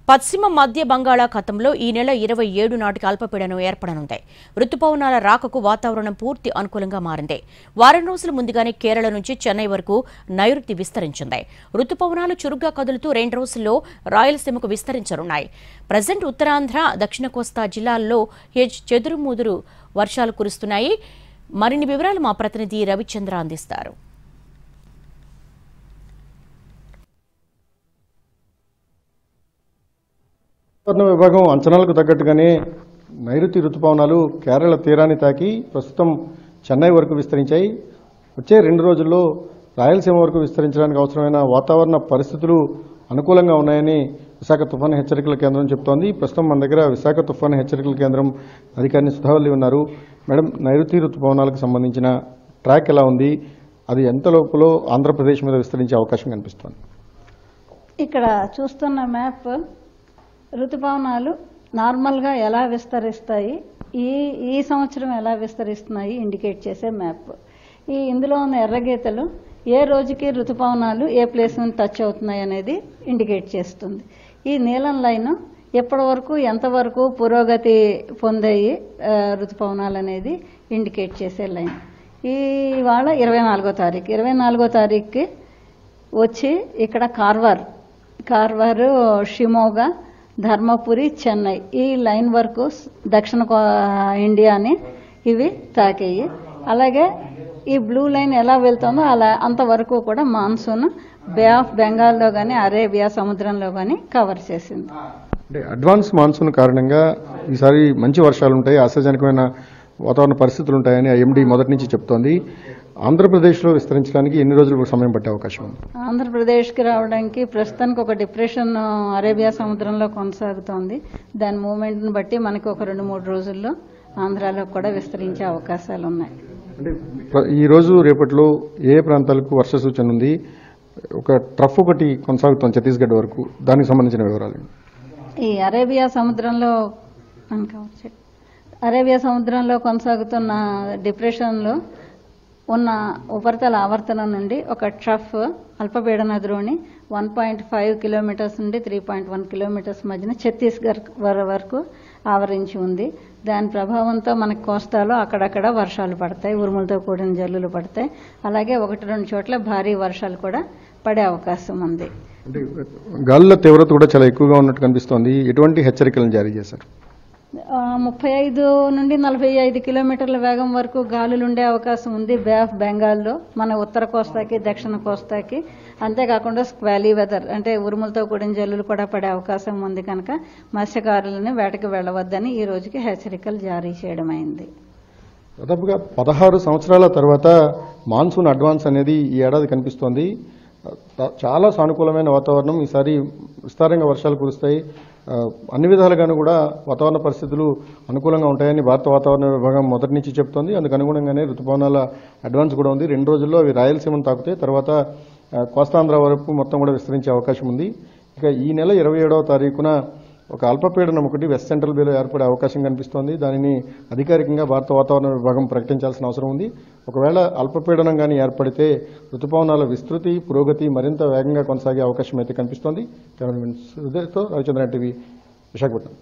పశ్చిమ మధ్య బంగాళాఖాతంలో ఈ నెల 27 నాటికి అల్పపీడనం ఏర్పడనుంది. రుతుపవనాల రాకకు వాతావరణం పూర్తి అనుకూలంగా మారింది. వారం రోజుల ముందుగానే కేరళ నుంచి చెన్నై వరకు నైరుతి విస్తరించింది. రుతుపవనాలు చురుగ్గా కదులుతూ 2 రోజుల్లో రాయలసీమకు విస్తరించనున్నాయి. ప్రజెంట్ ఉత్తరాంధ్ర, దక్షిణ కోస్తా జిల్లాల్లో చెదురుముదురు వర్షాలు కురుస్తున్నాయి. మరిన్ని వివరాలు మా ప్రతినిధి రవిచంద్ర అందిస్తారు. వాతావరణ విభాగం అంచనాలకు తగ్గట్టుగానే నైరుతి రుతుపవనాలు కేరళ తీరాన్ని తాకి ప్రస్తుతం చెన్నై వరకు విస్తరించాయి. వచ్చే 2 రోజుల్లో రాయలసీమ వరకు విస్తరించడానికి అవసరమైన వాతావరణ పరిస్థితులు అనుకూలంగా ఉన్నాయని విశాఖ తుఫాను హెచ్చరికల కేంద్రం చెబుతోంది. ప్రస్తుతం మన దగ్గర విశాఖ తుఫాను హెచ్చరికల కేంద్రం అధికారిని సుధావల్లి ఉన్నారు. మేడం, నైరుతి రుతుపవనాలకు సంబంధించిన ట్రాక్ ఎలా ఉంది? అది ఎంత లోపల ఆంధ్రప్రదేశ్ మీద విస్తరించే అవకాశం కనిపిస్తోంది? ఇక్కడ చూస్తున్న మ్యాప్ రుతుపవనాలు నార్మల్గా ఎలా విస్తరిస్తాయి, ఈ సంవత్సరం ఎలా విస్తరిస్తున్నాయి ఇండికేట్ చేసే మ్యాప్. ఇందులో ఉన్న ఎర్రగీతలు ఏ రోజుకి రుతుపవనాలు ఏ ప్లేస్ని టచ్ అవుతున్నాయి అనేది ఇండికేట్ చేస్తుంది. ఈ నీలం లైన్ ఎప్పటి వరకు ఎంతవరకు పురోగతి పొందాయి రుతుపవనాలు అనేది ఇండికేట్ చేసే లైన్. ఇవాళ 24వ తారీఖు. 24వ తారీఖుకి వచ్చి ఇక్కడ కార్వార్, షిమోగా, ధర్మపురి, చెన్నై ఈ లైన్ వరకు దక్షిణ ఇండియాని ఇవి తాకాయి. అలాగే ఈ బ్లూ లైన్ ఎలా వెళ్తుందో అలా అంతవరకు కూడా మాన్సూన్ బే ఆఫ్ బెంగాల్లో కానీ అరేబియా సముద్రంలో కానీ కవర్ చేసింది. అంటే అడ్వాన్స్ మాన్సూన్ కారణంగా ఈసారి మంచి వర్షాలు ఉంటాయి, ఆశాజనకమైన వాతావరణ పరిస్థితులు ఉంటాయని ఐఎండీ మొదటి నుంచి చెప్తోంది. ఆంధ్రప్రదేశ్లో విస్తరించడానికి ఎన్ని రోజులు సమయం పట్టే అవకాశం ఉంది? ఆంధ్రప్రదేశ్కి రావడానికి ప్రస్తుతానికి ఒక డిప్రెషన్ అరేబియా సముద్రంలో కొనసాగుతోంది. దాని మూమెంట్ని బట్టి మనకి ఒక 2-3 రోజుల్లో ఆంధ్రాలో కూడా విస్తరించే అవకాశాలు ఉన్నాయి. అంటే ఈ రోజు రేపట్లో ఏ ప్రాంతాలకు వర్ష సూచన ఉంది? ఒక ట్రఫ్ ఒకటి కొనసాగుతోంది ఛత్తీస్గఢ్ వరకు, దానికి సంబంధించిన వివరాలు. ఈ అరేబియా సముద్రంలో కొనసాగుతున్న డిప్రెషన్లో ఉన్న ఉపరితల ఆవర్తనం నుండి ఒక ట్రఫ్ అల్పపీడన ద్రోణి 1.5 కిలోమీటర్స్ నుండి 3.1 కిలోమీటర్స్ మధ్యన ఛత్తీస్గఢ్ వరకు ఆవరించి ఉంది. దాని ప్రభావంతో మనకి కోస్తాలో అక్కడక్కడ వర్షాలు పడతాయి, ఉరుములతో కూడిన జల్లులు పడతాయి. అలాగే 1-2 చోట్ల భారీ వర్షాలు కూడా పడే అవకాశం ఉంది. అంటే గాలుల తీవ్రత కూడా చాలా ఎక్కువగా ఉన్నట్టు కనిపిస్తోంది. ఎటువంటి హెచ్చరికలను జారీ చేశారు? 35 నుండి 45 కిలోమీటర్ల వేగం వరకు గాలులు ఉండే అవకాశం ఉంది బే ఆఫ్ బెంగాల్లో, మన ఉత్తర కోస్తాకి, దక్షిణ కోస్తాకి. అంతేకాకుండా స్క్వాలీ వెదర్ అంటే ఉరుములతో కూడిన జల్లులు కూడా పడే అవకాశం ఉంది. కనుక మత్స్యకారులను వేటకి వెళ్లవద్దని ఈ రోజుకి హెచ్చరికలు జారీ చేయడం అయింది. దాదాపుగా 16 సంవత్సరాల తర్వాత మాన్సూన్ అడ్వాన్స్ అనేది ఈ ఏడాది కనిపిస్తోంది. చాలా సానుకూలమైన వాతావరణం, ఈసారి విస్తారంగా వర్షాలు కురుస్తాయి. అన్ని విధాలుగాను కూడా వాతావరణ పరిస్థితులు అనుకూలంగా ఉంటాయని భారత వాతావరణ విభాగం మొదటి నుంచి చెప్తోంది. అందుకు అనుగుణంగానే రుతుపవనాల అడ్వాన్స్ కూడా ఉంది. 2 రోజుల్లో అవి రాయలసీమను తాకుతాయి, తర్వాత కోస్తాంధ్ర వరకు మొత్తం కూడా విస్తరించే అవకాశం ఉంది. ఇక ఈ నెల 27వ తారీఖున ఒక అల్పపీడనం ఒకటి వెస్ట్ సెంట్రల్ బేలో ఏర్పడే అవకాశం కనిపిస్తోంది. దానిని అధికారికంగా భారత వాతావరణ విభాగం ప్రకటించాల్సిన అవసరం ఉంది. ఒకవేళ అల్పపీడనం కానీ ఏర్పడితే రుతుపవనాల విస్తృతి, పురోగతి మరింత వేగంగా కొనసాగే అవకాశం అయితే కనిపిస్తోంది. కెమెరామెన్ సుధీర్తో రవిచంద్రన్ టీవీ, విశాఖపట్నం.